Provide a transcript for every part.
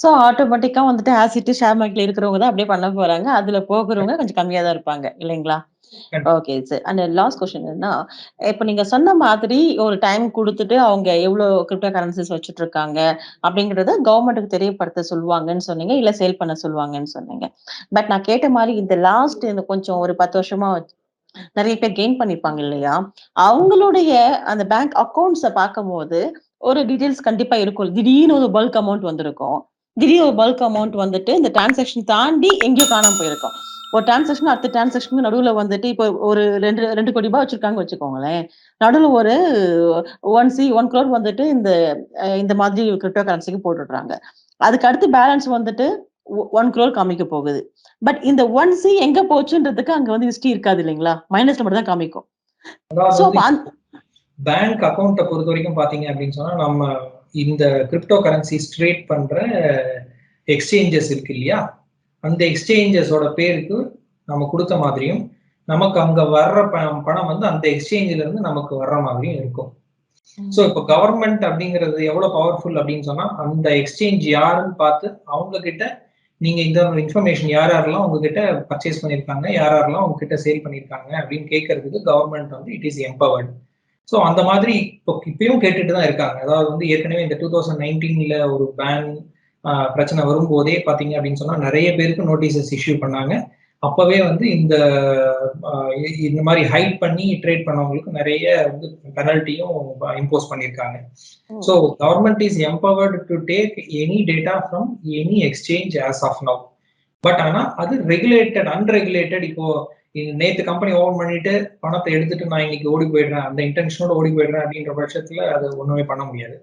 So ஆட்டோமேட்டிக்கா வந்துட்டு as it is share மார்க்கெட்ல இருக்கிறவங்க தான் அப்படியே பண்ண போறாங்க. அதுல போகுறவங்க கொஞ்சம் கம்மியா தான் இருப்பாங்க. இல்லைங்களா? Okay sir. And last question என்னன்னா, இப்ப நீங்க சொன்ன மாதிரி ஒரு டைம் குடுத்துட்டு அவங்க எவ்ளோ கிரிப்டோ கரன்சிஸ் வச்சுட்டு இருக்காங்க அப்படிங்கிறத கவர்மெண்ட்டுக்கு தெரியப்படுத்த சொல்லுவாங்கன்னு சொன்னீங்க. இல்ல சேல் பண்ண சொல்லுவாங்கன்னு சொன்னீங்க. பட் நான் கேட்ட மாரி இந்த கொஞ்சம் ஒரு 10 வருஷமா நெறைய பேர் கெயின் பண்ணியிருப்பாங்க இல்லையா? அவங்களுடைய அந்த பேங்க் அக்கவுண்ட்ஸ பார்க்கும்போது, ஒரு டீட்டெயில்ஸ் கண்டிப்பா இருக்கும். திடீர்னு ஒரு பல்க் அமௌண்ட் வந்திருக்கும். திடீர்னு ஒரு பல்க் அமௌண்ட் வந்துட்டு இந்த டிரான்சாக்ஷன் தாண்டி எங்கேயோ காணாம போயிருக்கும். ஒரு டிரான்சாக்ஷன் அடுத்த டிரான்சாக்ஷனுக்கு நடுவுல வந்துட்டு இப்போ ஒரு 2 கோடி ரூபாய் வச்சிருக்காங்கன்னு வச்சுக்கோங்களேன். நடுவுல ஒரு 1 crore வந்துட்டு இந்த மாதிரி கிரிப்டோ கரன்சிக்கு போட்டுடுறாங்க. அதுக்கு அடுத்து பேலன்ஸ் வந்துட்டு 1 crore காமிக்க போகுது. பட் இந்த 1C எங்க போச்சுன்றதுக்கு அங்க வந்து ஹிஸ்டரி இருக்காது இல்லைங்களா? மைனஸ்ல மட்டும் தான் காமிக்கும். அதாவது சோ வந்து பேங்க் அக்கவுண்ட்ட பொறுத்தவரைக்கும் பாத்தீங்க அப்படின்னு சொன்னா, நம்ம இந்த கிரிப்டோ கரன்சிஸ் ட்ரேட் பண்ற எக்ஸ்சேஞ்சஸ் இருக்கு இல்லையா? அந்த எக்ஸ்சேஞ்சஸோட பேருக்கு நம்ம குடுத்த மாதிரியும், நமக்கு அங்க வர்ற பணம் வந்து அந்த எக்ஸ்சேஞ்சில இருந்து நமக்கு வர்ற மாதிரியும் இருக்கும். சோ இப்போ கவர்மெண்ட் அப்படிங்கிறது எவ்வளவு பவர்ஃபுல் அப்படின்னு சொன்னா, அந்த எக்ஸ்சேஞ்ச் யாருன்னு பார்த்து அவங்க கிட்ட நீங்க இந்த இன்ஃபர்மேஷன் யார் யாரெல்லாம் உங்ககிட்ட பர்ச்சேஸ் பண்ணியிருக்காங்க, யார் யாரெல்லாம் உங்ககிட்ட சேல் பண்ணியிருக்காங்க அப்படின்னு கேட்கறதுக்கு கவர்மெண்ட் வந்து இட் இஸ் எம்பவர்ட். ஸோ அந்த மாதிரி இப்பயும் கேட்டுட்டு தான் இருக்காங்க. அதாவது வந்து ஏற்கனவே இந்த 2019ல ஒரு பேன் பிரச்சனை வரும்போதே பார்த்தீங்க அப்படின்னு சொன்னா நிறைய பேருக்கு நோட்டீசஸ் இஷ்யூ பண்ணாங்க. அப்பவே வந்து இந்த மாதிரி ஹைட் பண்ணி ட்ரேட் பண்ணவங்களுக்கு நிறைய வந்து பெனல்ட்டியும் இம்போஸ் பண்ணியிருக்காங்க. So government is empowered to take any data from any exchange as of now. But ஆனா அது ரெகுலேட்டட் அன்ரெகுலேட்டட் இப்போ நேத்து கம்பெனி ஓபன் பண்ணிட்டு பணத்தை எடுத்துட்டு நான் இன்னைக்கு ஓடி போயிடுறேன், அந்த இன்டென்ஷனோட ஓடி போயிடுறேன் அப்படின்ற பட்சத்துல அது ஒண்ணுமே பண்ண முடியாது.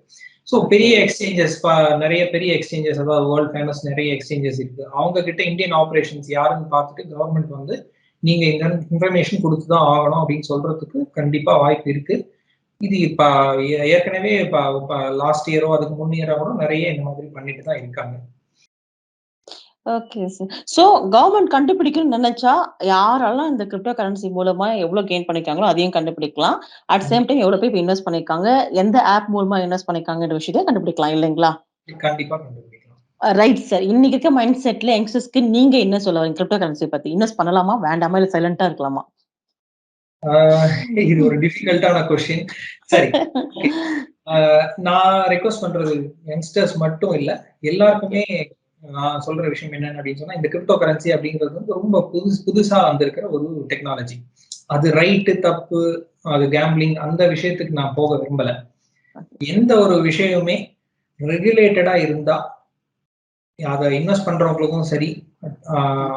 ஸோ பெரிய எக்ஸ்சேஞ்சஸ் நிறைய பெரிய எக்ஸ்சேஞ்சஸ், அதாவது வேர்ல்ட் ஃபேமஸ் நிறைய எக்ஸ்சேஞ்சஸ் இருக்கு. அவங்க கிட்ட இந்தியன் ஆபரேஷன்ஸ் யாருன்னு பார்த்துட்டு கவர்மெண்ட் வந்து நீங்க இந்த இன்ஃபர்மேஷன் கொடுத்துதான் ஆகணும் அப்படின்னு சொல்றதுக்கு கண்டிப்பா வாய்ப்பு இருக்கு. இது இப்ப ஏற்கனவே லாஸ்ட் இயரோ அதுக்கு முன் இயரோ கூட நிறைய இந்த மாதிரி பண்ணிட்டு தான் இருக்காங்க. Okay sir. சோ கவர்மெண்ட் கண்டுபிடிக்கணும்னு நினைச்சா, யாரெல்லாம் இந்த கிரிப்டோ கரன்சி மூலமா எவ்வளவு கெயின் பண்ணிருக்காங்களோ அதையும் கண்டுபிடிக்கலாம். அட் சேம் டைம் எவ்வளவு பேர் இன்வெஸ்ட் பண்ணிருக்காங்க, எந்த ஆப் மூலமா இன்வெஸ்ட் பண்ணிருக்காங்கன்ற விஷயத்தையும் கண்டுபிடிக்கலாம் இல்லைங்களா? கண்டிப்பா கண்டுபிடிக்கலாம். Right sir. இன்னைக்கு இருக்க மைண்ட் செட்ல யங்ஸ்டர்ஸ்க்கு நீங்க என்ன சொல்ல வரீங்க கிரிப்டோ கரன்சி பத்தி? இன்வெஸ்ட் பண்ணலாமா? வேண்டாமா? இல்ல சைலண்டா இருக்கலாமா? இது ஒரு டிஃபிகல்ட்டான கொஸ்டின். சரி. நான் ரெக்வெஸ்ட் பண்றது யங்ஸ்டர்ஸ் மட்டும் இல்ல, எல்லாருக்குமே நான் சொல்ற விஷயம் என்னன்னு அப்படின்னு சொன்னா, இந்த கிரிப்டோ கரன்சி அப்படிங்கிறது வந்து ரொம்ப புதுசா வந்திருக்கிற ஒரு டெக்னாலஜி. அது ரைட்டு தப்பு, அது கேம்பிளிங் அந்த விஷயத்துக்கு நான் போக விரும்பல. எந்த ஒரு விஷயமுமே ரெகுலேட்டடா இருந்தா அதை இன்வெஸ்ட் பண்றவங்களுக்கும் சரி,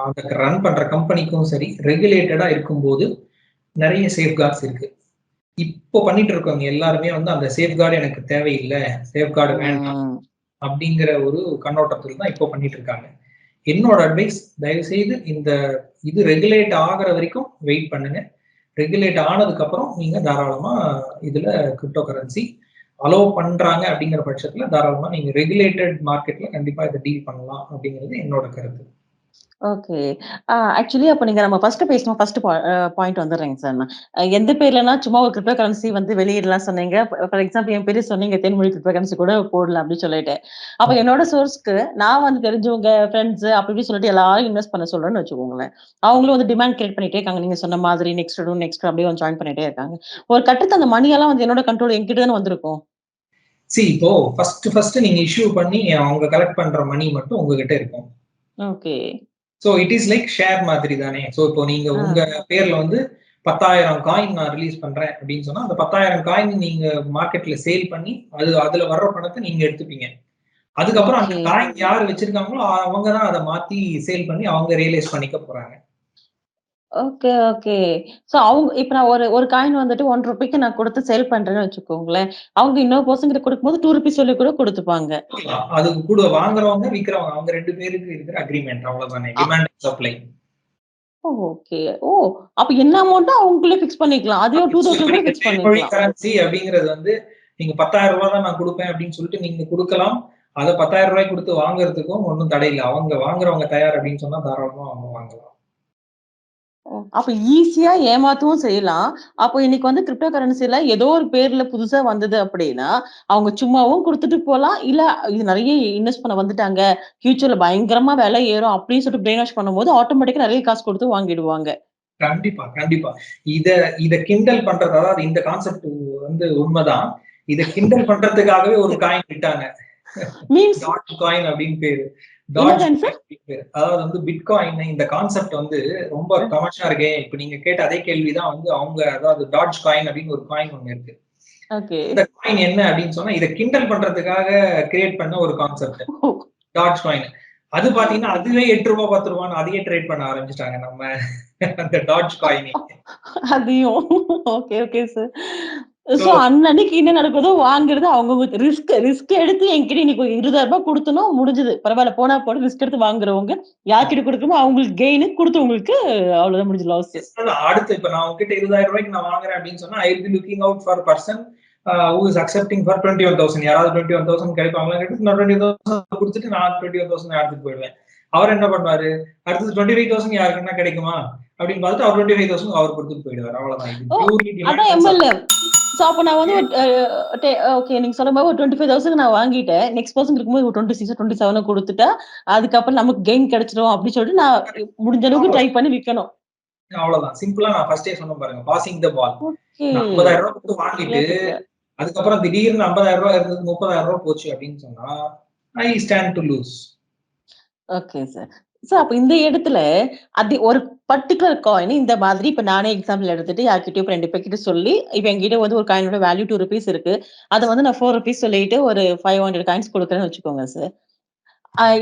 அதை ரன் பண்ற கம்பெனிக்கும் சரி, ரெகுலேட்டடா இருக்கும்போது நிறைய சேஃப்கார்ட்ஸ் இருக்கு. இப்போ பண்ணிட்டு இருக்கவங்க எல்லாருமே வந்து அந்த சேஃப்கார்டு எனக்கு தேவையில்லை, சேஃப்கார்டு வேண்டாம் அப்படிங்கிற ஒரு கண்ணோட்டத்தில் தான் இப்போ பண்ணிட்டு இருக்காங்க. என்னோட அட்வைஸ், தயவு செய்து இது ரெகுலேட் ஆகிற வரைக்கும் வெயிட் பண்ணுங்க. ரெகுலேட் ஆனதுக்கு அப்புறம் நீங்க தாராளமா இதுல கிரிப்டோ கரன்சி அலோவ் பண்றாங்க அப்படிங்கிற பட்சத்துல தாராளமா நீங்க ரெகுலேட்டட் மார்க்கெட்ல கண்டிப்பா இதை டீல் பண்ணலாம் அப்படிங்கிறது என்னோட கருத்து. ஓகே. ஆக்சுவலி அப்ப நம்ம பேசினோம். பாயிண்ட் வந்துடுறேங்க சார் நான். எந்த பேர்லனா சும்மா ஒரு கிரிப்டோ கரன்சி வந்து வெளியிடலாம் சொன்னீங்க. ஃபார் எக்ஸாம்பிள் என் பேரு சொன்னீங்க, தேன்மொழி கிரிப்டோ கரன்சி கூட போடலாம் அப்படின்னு சொல்லிட்டு. அப்ப என்னோட சோர்ஸ்க்கு நான் வந்து தெரிஞ்சவங்க, ஃப்ரெண்ட்ஸ் அப்படி இப்படி சொல்லிட்டு எல்லாரும் இன்வெஸ்ட் பண்ண சொல்றேன்னு வச்சுக்கோங்களேன். அவங்களும் வந்து டிமாண்ட் கிரியேட் பண்ணிட்டே இருக்காங்க. நீங்க சொன்ன மாதிரி நெக்ஸ்ட் அப்படியே வந்து ஜாயின் பண்ணிட்டே இருக்காங்க. ஒரு கட்டத்துல அந்த மணி எல்லாம் வந்து என்னோட கண்ட்ரோல் என்கிட்ட தானே வந்திருக்கும். இப்போ ஃபர்ஸ்ட் நீங்க இஷ்யூ பண்ணி அவங்க கலெக்ட் பண்ற மணி மட்டும் உங்ககிட்ட இருக்கும். Okay. So it is like share மாதிரி தானே. சோ இப்போ நீங்க உங்க பேர்ல வந்து 10,000 காயின் நான் ரிலீஸ் பண்றேன் அப்படின்னு சொன்னா, அந்த 10,000 காயின் நீங்க மார்க்கெட்ல சேல் பண்ணி அதுல வர்ற பணத்தை நீங்க எடுத்துப்பீங்க. அதுக்கப்புறம் அந்த காயின் யார் வச்சிருக்காங்களோ அவங்க தான் அதை மாத்தி சேல் பண்ணி அவங்க ரியலைஸ் பண்ணிக்க போறாங்க. Okay, okay. சோ இப்ப நான் ஒரு காயின் வந்துட்டு ₹1 நான் குடுத்து சேல் பண்றேன்னு வச்சுக்கோங்களேன். அவங்க இன்னொரு பெர்சன் கிட்ட குடுக்கும்போது ₹2 சொல்லி கூட குடுத்துப்பாங்க. அதுக்கு கூட வாங்குறவங்க, விக்கிறவங்க அவங்க 2 பேருக்கு இருக்கிற அக்ரீமெண்ட் அவ்வளவுதானே. Demand and supply. ஓகே. ஓ! அப்ப என்ன அமௌண்ட்டோ அவங்களே ஃபிக்ஸ் பண்ணிக்கலாம். அதையும் 2000 கூட ஃபிக்ஸ் பண்ணிக்கலாம். கரன்சி அப்படிங்கிறது வந்து நீங்க ₹10,000 தான் நான் குடுப்பேன் அப்படின்னு சொல்லிட்டு நீங்க குடுக்கலாம். அத ₹10,000 குடுத்து வாங்குறதுக்கும் ஒண்ணும் தடை இல்ல. அவங்க வாங்குறவங்க தயார் அப்படின்னு சொன்னா தாராளமா அவங்க வாங்கலாம். அப்ப ஈஸியா ஏமாத்தவும் செய்யலாம். அப்போ இன்னைக்கு வந்து கிரிப்டோ கரன்சில ஏதோ ஒரு பேர்ல புதுசா வந்தது அப்படின்னா, அவங்க சும்மாவும் குடுத்துட்டு போலாம். இல்ல இது நெறைய இன்வெஸ்ட் பண்ண வந்துட்டாங்க. ஃபியூச்சர்ல பயங்கரமா விலை ஏறும் அப்படின்னு சொல்லிட்டு பிரெயின் வாஷ் பண்ணும்போது, ஆட்டோமேட்டிக்கா நெறைய காசு குடுத்து வாங்கிடுவாங்க. கண்டிப்பா, கண்டிப்பா. இத இத கிண்டல் பண்றது, அதாவது இந்த கான்செப்ட் உண்மதான். இத கிண்டல் பண்றதுக்காகவே ஒரு காயின் விட்டாங்க. மீம்ஸ் டாட் காயின் அப்படின்னு பேரு. Dodge என்னதாங்க sir? காயின் அப்படின்னு பேரு. அதாவது பிட்காயின் இந்த கான்செப்ட் ரொம்ப தமாஷா இருக்கே. இப்ப நீங்க கேட்ட அதே கேள்விதான் அவங்க, அதாவது டாட்ஜ் காயின் அப்படின்னு ஒரு காயின் ஒண்ணு இருக்கு. ஓகே. இந்த காயின் என்ன அப்படின்னு சொன்னா, இத கிண்டல் பண்றதுக்காக கிரியேட் பண்ண ஒரு கான்செப்ட். Dodge coin. அது பாத்தீங்கன்னா, அதுவே ரூ. 8 ரூ. 10 அதையே ட்ரேட் பண்ண ஆரம்பிச்சுட்டாங்க நம்ம அந்த டாட்ஜ் காயினே. அதையும். Okay, okay sir. So so அன்னன்னைக்கு என்ன நடக்குதோ வாங்குறது அவங்கவங்க ரிஸ்க் ரிஸ்க் எடுத்து என்கிட்ட இன்னைக்கு ரூ. 20,000 குடுத்தனோ முடிஞ்சது. பரவால்ல போனா போது ரிஸ்க் எடுத்து வாங்குறவங்க. யார்கிட்ட குடுக்கணுமோ அவங்களுக்கு கெயின் குடுத்தவங்களுக்கு அவ்வளவுதான் முடிஞ்சு லாஸ். அடுத்து இப்ப நான் உங்ககிட்ட ரூ. 20,000 நான் வாங்குறேன் அப்படின்னு சொன்னா, I will be looking out for person who is accepting for 21,000. யாராவது 21,000 கிடைப்பாங்களான்னு கேட்டு நான் 21,000 குடுத்துட்டு நான் 21,000 எடுத்துட்டு போயிடுவேன். அவர் என்ன பண்ணுவாரு? அடுத்தது 25,000 யாருக்குன்னா கிடைக்குமா? அப்படின்னு பார்த்துட்டு அவர் 25,000 அவர் குடுத்துட்டு போயிடுவாரு. அவ்வளவுதான். இது ஓ! பியூர்லி டிமாண்ட் அதான் அண்ட் சப்ளை. எம்எல்ஏ. சோ அப்ப நான் வந்து ஒரு ஓகே நீங்க சொன்ன மாரி ஒரு 25,000 நான் வாங்கிட்டேன். நெக்ஸ்ட் பெர்சன் இருக்கும்போது ஒரு 26 27 குடுத்துட்டா, அதுக்கப்புறம் நமக்கு கெயின் கிடைச்சிரும் அப்படின்னு சொல்லிட்டு நான் முடிஞ்ச அளவுக்கு ட்ரை பண்ணி விக்கணும். அவ்வளவுதான். சிம்பிளா நான் ஃபர்ஸ்ட்டே சொன்னேன் பாருங்க. Passing the ball. ஓகே. நான் ரூ. 50,000 குடுத்து வாங்கிட்டு, ரிலேட்டட். அதுக்கப்புறம் திடீர்னு ரூ. 50,000 இருந்தது ரூ. 30,000 போச்சு அப்படின்னு சொன்னா, I stand to lose. Okay sir. Sir அப்ப இந்த இடத்துல ஒரு பர்ட்டிகுலர் காயின் இந்த மாதிரி இப்ப நானே எக்ஸாம்பிள் எடுத்துட்டு யார்கிட்டயோ ஃப்ரெண்ட் பேர்கிட்ட சொல்லி, இப்ப என்கிட்ட வந்து ஒரு காயினோட வேல்யூ ₹2 இருக்கு. அத வந்து நான் ₹4 சொல்லிட்டு ஒரு 500 காயின்ஸ் குடுக்குறேன்னு வச்சுக்கோங்க சார்.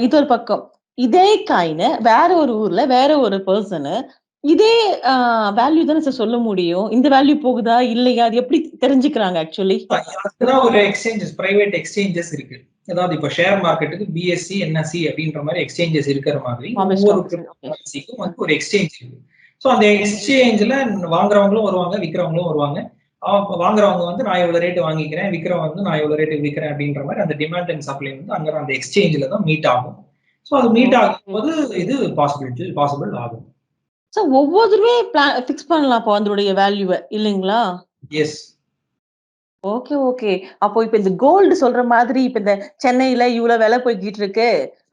இது ஒரு பக்கம். இதே காயின வேற ஒரு ஊர்ல வேற ஒரு பெர்சனு இதே அ வேல்யூ தானே சார் சொல்ல முடியும். இந்த வேல்யூ போகுதா? இல்லையா? அது எப்படி தெரிஞ்சுக்கிறாங்க ஆக்சுவலி? அதுதான் ஒரு எக்ஸ்சேஞ்சஸ், பிரைவேட் எக்ஸ்சேஞ்சஸ் இருக்கு. அதாவது இப்ப ஷேர் மார்க்கெட்டுக்கு பிஎஸ்சி, என்எஸ்சி அப்படின்ற மாதிரி எக்ஸ்சேஞ்சஸ் இருக்கிற மாதிரி பாம்பே ஒவ்வொரு ஸ்டாக் எக்ஸ்சேஞ்ச். Crypto okay. கரன்சிக்கும் ஒரு எக்ஸ்சேஞ்ச் இருக்கு. சோ அந்த எக்ஸ்சேஞ்ச்ல வாங்குறவங்களும் வருவாங்க, விக்கிறவங்களும் வருவாங்க. வாங்குறவங்க நான் இவ்வளவு ரேட் வாங்கிக்கிறேன், விக்கிறவங்க நான் இவ்வளவு ரேட் விக்கிறேன் அப்படின்ற மாதிரி அந்த டிமாண்ட் அண்ட் சப்ளை அங்க அந்த எக்ஸ்சேஞ்ச்ல தான் மீட் ஆகும். சோ அது மீட் ஓகே. ஆகும்போது இது பாசிபிள் ஆகும். சோ ஒவ்வொருத்தருமே ஃபிக்ஸ் பண்ணலாம் அப்போ அதனுடைய வேல்யூவ இல்லைங்களா? எஸ். Okay, okay. அப்போ இப்ப இந்த கோல்டு சொல்ற மாதிரி இப்ப இந்த சென்னையில இவ்ளோ விலை போய்க்கிட்டு இருக்கு.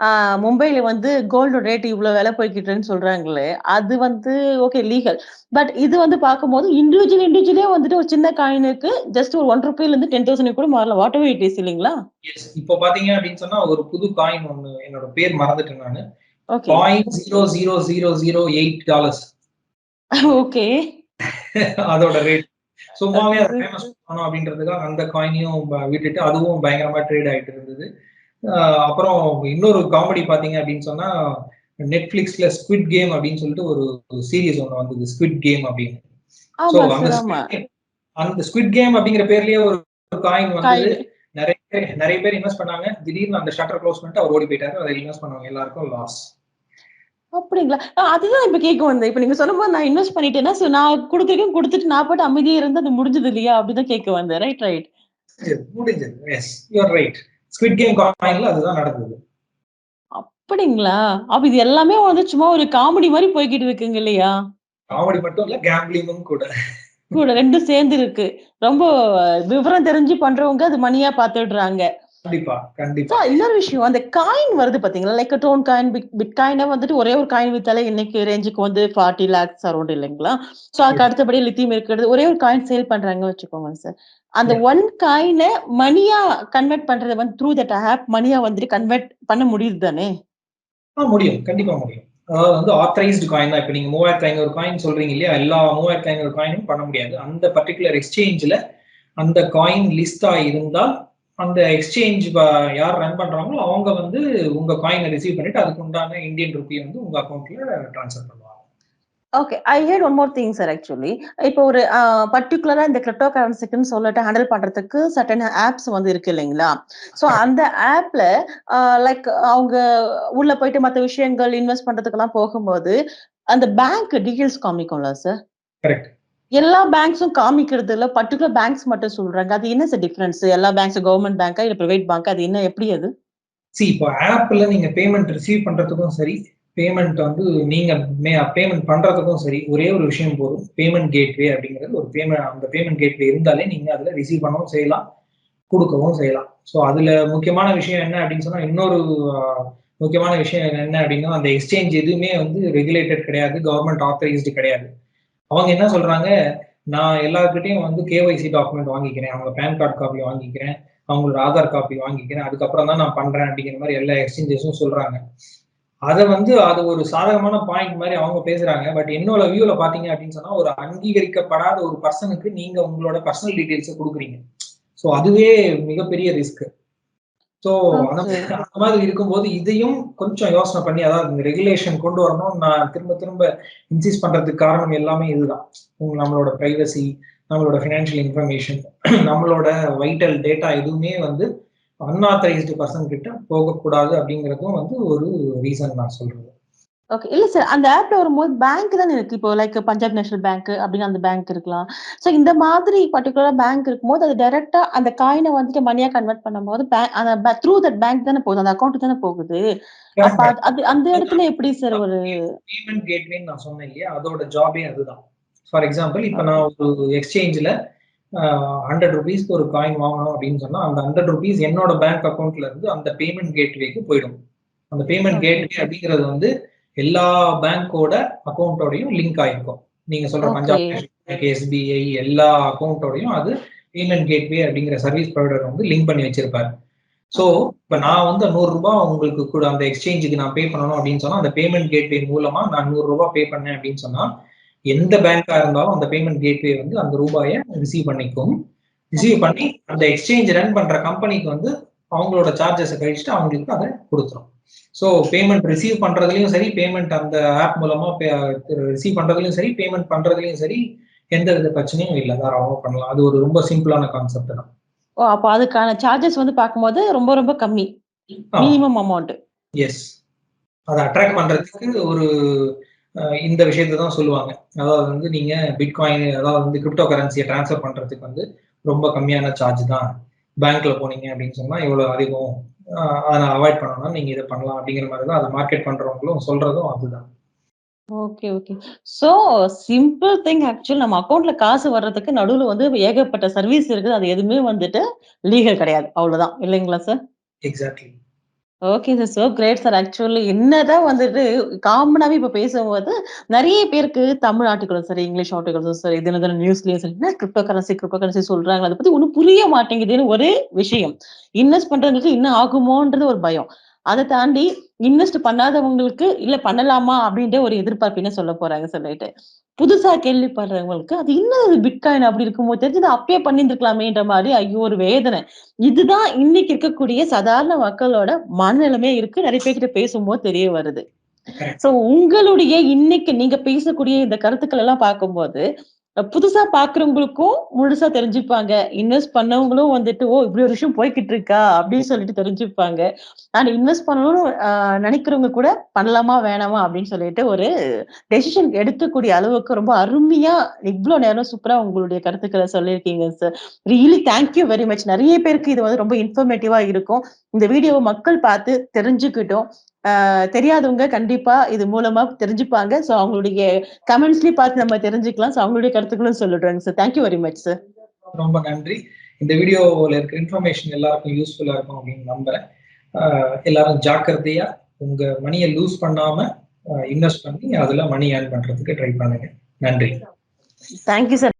ஆ மும்பைல வந்து கோல்டோட ரேட் இவ்ளோ விலை போய்க்கிட்டு இருக்குன்னு சொல்றாங்களே, அது வந்து ஓகே லீகல். பட் இது வந்து பார்க்கும்போது இண்டிவிஜுவலே வந்துட்டு ஒரு சின்ன காயினுக்கு ஜஸ்ட் ஒரு ₹1 லருந்து 10,000 கூட மாறலாம். வாட் எவர் இட் இஸ் இல்லீங்களா? எஸ். இப்போ பாத்தீங்க அப்படின்னு சொன்னா ஒரு புது காயின் ஒண்ணு, என்னோட பேர் மறந்துட்டேன் நானு. ஓகே. $0.00008. ஓகே. அதோட ரேட். சும்மாவே ஓகே அத சார். ஃபேமஸ் பண்ணணும் அப்படின்றதுக்காக அந்த காயினையும் விட்டுட்டு அதுவும் பயங்கரமா ட்ரேட் ஆயிட்டு இருந்தது. அப்புறம் இன்னொரு காமெடி பாத்தீங்க அப்படின்னு சொன்னா, Netflixல ஸ்குவிட் கேம் அப்படின்னு சொல்லிட்டு ஒரு சீரிஸ் ஒண்ணு வந்தது. ஸ்குவிட் கேம் அப்படின்னு. சோ ஆமா சார், ஆமா. அந்த ஸ்குவிட் கேம் அப்படிங்கிற பேர்லயே ஒரு காயின் வந்தது. காயின். நெறைய பேர் இன்வெஸ்ட் பண்ணாங்க. திடீர்னு அந்த ஷட்டர் க்ளோஸ் பண்ணிட்டு அவர் ஓடி போயிட்டாரு. அதுல இன்வெஸ்ட் பண்ணவங்க எல்லாருக்கும் லாஸ். அப்படிங்களா? அதுதான் இப்ப கேட்க வந்தேன். இப்ப நீங்க சொன்னபோது நான் இன்வெஸ்ட் பண்ணிட்டேன்னா, சோ நான் குடுத்துருக்கேன் குடுத்துட்டு நான் பாட்டு அமைதியா இருந்தா அது முடிஞ்சது இல்லையா? அப்படிதான் கேட்க வந்தேன். Right, right. முடிஞ்சது. Yes. You are right. Squid game காயின்ல அதுதான் நடந்தது. அப்படிங்களா? அப்ப இது எல்லாமே வந்து சும்மா ஒரு காமெடி மாரி போய்க்கிட்டு இருக்குங்க இல்லையா? காமெடி மட்டும் இல்ல, கேம்பிளிங்கும் கூட. கூட 2ம் சேர்ந்து இருக்கு. ரொம்ப விவரம் தெரிஞ்சு பண்றவங்க அது மணியா பாத்துடுறாங்க. கண்டிப்பா, கண்டிப்பா. சார் இன்னொரு விஷயம். அந்த காயின் வருது பார்த்தீங்களா? லைக் டோன் காயின், பிட்காயினா வந்துட்டு ஒரே ஒரு காயின் வித்தாலே இன்னைக்கு ரேஞ்சுக்கு வந்து 40 லேக்ஸ் அரவுண்ட் இல்லைங்களா? சோ அதுக்கு எஸ். அடுத்தபடி லித்தியம் இருக்கிறது. ஒரே ஒரு காயின் சேல் பண்றாங்கன்னு வச்சுக்கோங்க சார். அந்த யா. ஒன் காயின மணியா கன்வெர்ட் பண்றது வந்து த்ரூ தட் ஆப் மணியா வந்துட்டு கன்வெர்ட் பண்ண முடியுது தானே? முடியும். கண்டிப்பா முடியும். அதாவது ஆத்தரைஸ்டு காயின் தான். இப்ப நீங்க 3,500 காயின் சொல்றீங்க இல்லையா? எல்லா 3,500 காயினும் பண்ண முடியாது. அந்த பர்ட்டிகுலர் எக்ஸ்சேஞ்ச்ல அந்த காயின் லிஸ்ட் ஆயிருந்தால், அந்த எக்ஸ்சேஞ்ச் யார் ரன் பண்றாங்களோ, அவங்க உங்க காயின ரிசீவ் பண்ணிட்டு அதுக்கு உண்டான இந்தியன் ரூபிய உங்க அக்கவுண்ட்ல ட்ரான்ஸ்ஃபர் பண்ணுவாங்க. Okay. I had one more thing sir actually. இப்போ ஒரு பர்ட்டிகுலரா இந்த கிரிப்டோ கரன்சிக்குன்னு சொல்லிட்டு ஹேண்டில் பண்றதுக்கு சர்டன் ஆப்ஸ் வந்து இருக்கு இல்லைங்களா? So correct. அந்த ஆப்ல அ லைக் அவங்க உள்ள போயிட்டு மத்த விஷயங்கள் இன்வெஸ்ட் பண்றதுக்கெல்லாம் போகும்போது, அந்த பேங்க் டீட்டெயில்ஸ் காமிக்கும்ல சார்? கரெக்ட். எல்லா பேங்க்ஸும் காமிக்கிறது இல்ல. பர்ட்டிகுலர் பேங்க்ஸ் மட்டும் சொல்றாங்க. அது என்ன சார் டிஃபரன்ஸ்? எல்லா பேங்க்ஸும் கவர்ன்மென்ட் பேங்கா? இல்ல பிரைவேட் பேங்கா? அது என்ன எப்படி அது? இப்போ ஆப்ல நீங்க பேமெண்ட் ரிசீவ் பண்றதுக்கும் சரி, பேமெண்ட் வந்து நீங்க பேமெண்ட் பண்றதுக்கும் சரி ஒரே ஒரு விஷயம் போதும், பேமெண்ட் கேட்வே அப்படிங்கிறது ஒரு அந்த பேமெண்ட் கேட்வே இருந்தாலே நீங்க அதுல ரிசீவ் பண்ணவும் செய்யலாம், கொடுக்கவும் செய்யலாம். ஸோ அதுல முக்கியமான விஷயம் என்ன அப்படின்னு சொன்னா இன்னொரு முக்கியமான விஷயம் என்ன அப்படின்னா அந்த எக்ஸ்சேஞ்ச் எதுவுமே வந்து ரெகுலேட்டட் கிடையாது, கவர்மெண்ட் ஆத்தரைஸ்டு கிடையாது. அவங்க என்ன சொல்றாங்க, நான் எல்லாருக்கிட்டையும் வந்து கேஒய்சி டாக்குமெண்ட் வாங்கிக்கிறேன், அவங்க பேன் கார்டு காப்பி வாங்கிக்கிறேன், அவங்களோட ஆதார் காப்பி வாங்கிக்கிறேன், அதுக்கப்புறம் தான் நான் பண்றேன் அப்படிங்கிற மாதிரி எல்லா எக்ஸ்சேஞ்சஸும் சொல்றாங்க. அதை வந்து அது ஒரு சாதகமான பாயிண்ட் மாதிரி அவங்க பேசுறாங்க. பட் என்னோட வியூல பாத்தீங்க அப்படின்னு சொன்னா ஒரு அங்கீகரிக்கப்படாத ஒரு பர்சனுக்கு நீங்க உங்களோட பர்சனல் டீடைல்ஸ் கொடுக்குறீங்க. ஸோ அதுவே மிகப்பெரிய ரிஸ்க். ஸோ அந்த மாதிரி இருக்கும்போது இதையும் கொஞ்சம் யோசனை பண்ணி அதாவது இந்த ரெகுலேஷன் கொண்டு வரணும். நான் திரும்ப திரும்ப இன்சிஸ்ட் பண்றதுக்கு காரணம் எல்லாமே இதுதான். நம்மளோட பிரைவசி, நம்மளோட ஃபினான்ஷியல் இன்ஃபர்மேஷன், நம்மளோட வைட்டல் டேட்டா எதுவுமே வந்து அன்ஆத்தரைஸ்டு பர்சன் கிட்ட போகக்கூடாது அப்படிங்கிறதும் வந்து ஒரு ரீசன் நான் சொல்றது. ஓகே. இல்ல சார். அந்த ஆப்ல வரும்போது பேங்க் தானே இருக்கு. இப்போ லைக் பஞ்சாப் நேஷனல் பேங்க் அப்படின்னு அந்த பேங்க் இருக்கலாம். சோ இந்த மாதிரி பர்ட்டிகுலரா பேங்க் இருக்கும்போது, அது டைரக்ட்டா அந்த காயின வந்துட்டு மணியா கன்வெர்ட் பண்ணும்போது, அந்த த்ரூ தட் பேங்க் தானே போகுது. அந்த அக்கவுண்ட் தானே போகுது. அப்ப அது அந்த இடத்துல எப்படி சார் ஒரு பேமெண்ட் கேட்வேன்னு நான் சொன்னேன் இல்லையா? அதோட ஜாபே அதுதான். ஃபார் எக்ஸாம்பிள் இப்ப நான் ஒரு எக்ஸ்சேஞ்ச்ல ₹100 ஒரு காயின் வாங்கணும் அப்படின்னு சொன்னா, அந்த ₹100 என்னோட பேங்க் அக்கவுண்ட்ல இருந்து அந்த பேமெண்ட் கேட்வேக்கு போயிடும். அந்த பேமெண்ட் கேட்வே அப்படிங்கிறது வந்து எல்லா பேங்கோட அக்கவுண்டோடையும் லிங்க் ஆயிருக்கும். நீங்க சொல்ற பஞ்சாப் நேஷனல் பேங்க், எஸ்பிஐ எல்லா அக்கவுண்டோடையும் அது பேமெண்ட் கேட்வே அப்படிங்கிற சர்வீஸ் ப்ரொவைடர் வந்து லிங்க் பண்ணி வச்சிருப்பாரு. சோ இப்ப நான் வந்து ₹100 உங்களுக்கு கூட அந்த எக்ஸ்சேஞ்சுக்கு நான் பே பண்ணணும் அப்படின்னு சொன்னா, அந்த பேமெண்ட் கேட்வே மூலமா நான் ₹100 பே பண்ணேன் அப்படின்னு சொன்னா, எந்த பேங்கா இருந்தாலும் அந்த பேமெண்ட் கேட்வே வந்து அந்த ரூபாய ரிசீவ் பண்ணிக்கும். ரிசீவ் பண்ணி அந்த எக்ஸ்சேஞ்ச் ரன் பண்ற கம்பெனிக்கு வந்து அவங்களோட சார்ஜஸ கழிச்சுட்டு அவங்களுக்கு அத குடுத்துரும். சோ பேமெண்ட் ரிசீவ் பண்றதுலயும் சரி, பேமெண்ட் அந்த ஆப் மூலமா ரிசீவ் பண்றதுலயும் சரி, பேமெண்ட் பண்றதுலயும் சரி, எந்த வித பிரச்சனையும் இல்ல. தாராளமா பண்ணலாம். அது ஒரு ரொம்ப சிம்பிளான கான்செப்ட் தான். ஓ! அப்ப அதுக்கான சார்ஜஸ் வந்து பார்க்கும்போது ரொம்ப ரொம்ப கம்மி. Minimum amount. எஸ். அத அட்ராக்ட் பண்றதுக்கு ஒரு இந்த விஷயத்த தான் சொல்லுவாங்க. அதாவது வந்து நீங்க பிட்காயின் அதாவது வந்து கிரிப்டோ கரன்சிய ட்ரான்ஸ்ஃபர் பண்றதுக்கு வந்து ரொம்ப கம்மியான சார்ஜ் தான். பேங்க்ல போனீங்க அப்படின்னு சொன்னா இவ்வளவு அதிகம். அத அவாய்ட் பண்ணணும்னா நீங்க இத பண்ணலாம் அப்படிங்கிற மாதிரி தான் அத மார்க்கெட் பண்றவங்களும் சொல்றதும் அதுதான். Okay, okay. So simple thing actual நம்ம அக்கவுண்ட்ல காசு வர்றதுக்கு நடுவுல வந்து ஏகப்பட்ட சர்வீஸ் இருக்குது. அது எதுவுமே வந்துட்டு லீகல் கிடையாது. அவ்வளவுதான். இல்லைங்களா sir? Exactly. Okay sir. So great sir. Actually என்னதான் வந்துட்டு காமனாவே இப்ப பேசும்போது நெறைய பேருக்கு தமிழ் ஆர்டிகிளும் சரி, இங்கிலீஷ் ஆர்டிகிள்ஸும் சரி, தினம் தினம் நியூஸ்லயும் சரி, என்ன கிரிப்டோ கரன்சி சொல்றாங்க. அத பத்தி ஒண்ணும் புரிய மாட்டேங்குதுன்னு ஒரே விஷயம். இன்வெஸ்ட் பண்றவங்களுக்கு என்ன ஆகுமோன்றது ஒரு பயம். அத தாண்டி இன்வெஸ்ட் பண்ணாதவங்களுக்கு, இல்ல பண்ணலாமா அப்படின்ற ஒரு எதிர்பார்ப்பு என்ன சொல்ல போறாங்க சொல்லிட்டு. புதுசா கேள்விப்படுறவங்களுக்கு, அது என்னது பிட்காயின் அப்படி இருக்கும்போது தெரிஞ்சது அப்பயே பண்ணியிருந்திருக்கலாமேன்ற மாரி ஐயோ! ஒரு வேதனை. இதுதான் இன்னைக்கு இருக்கக்கூடிய சாதாரண மக்களோட மனநிலைமையா இருக்கு. நெறைய பேர்கிட்ட பேசும்போது தெரிய வருது. சோ உங்களுடைய இன்னைக்கு நீங்க பேசக்கூடிய இந்த கருத்துக்கள் எல்லாம் பார்க்கும்போது, புதுசா பார்க்கிறவங்களுக்கும் முழுசா தெரிஞ்சுப்பாங்க. இன்வெஸ்ட் பண்ணவங்களும் வந்துட்டு, "ஓ! இப்படி ஒரு விஷயம் போய்க்கிட்டு இருக்கா?" அப்படின்னு சொல்லிட்டு தெரிஞ்சுப்பாங்க. அண்ட் இன்வெஸ்ட் பண்ணணும்னு நெனைக்கிறவங்க கூட பண்ணலாமா, வேணாமா அப்படின்னு சொல்லிட்டு ஒரு டெசிஷன் எடுக்கக்கூடிய அளவுக்கு ரொம்ப அருமையா இவ்ளோ நேரம் சூப்பரா உங்களுடைய கருத்துக்கள சொல்லியிருக்கீங்க sir. Really thank you very much. நெறைய பேருக்கு இது வந்து ரொம்ப இன்ஃபர்மேட்டிவா இருக்கும். இந்த வீடியோவ மக்கள் பார்த்து தெரிஞ்சுக்கிட்டும். தெரியாதவங்க கண்டிப்பா இது மூலமா தெரிஞ்சுப்பாங்க. சோ அவங்களுடைய கமெண்ட்ஸ்லயும் பார்த்து நம்ம தெரிஞ்சுக்கலாம். சோ அவங்களுடைய கருத்துக்களும் சொல்லிடுறாங்க sir. Thank you very much sir. ரொம்ப நன்றி. இந்த வீடியோல இருக்க இன்ஃபர்மேஷன் எல்லாருக்கும் யூஸ்ஃபுல்லா இருக்கும் அப்படின்னு நம்புறேன். எல்லாரும் ஜாக்கிரதையா உங்க மணியை லூஸ் பண்ணாம இன்வெஸ்ட் பண்ணி அதுல மணி ஏர்ன் பண்றதுக்கு ட்ரை பண்ணுங்க. நன்றி. Thank you sir.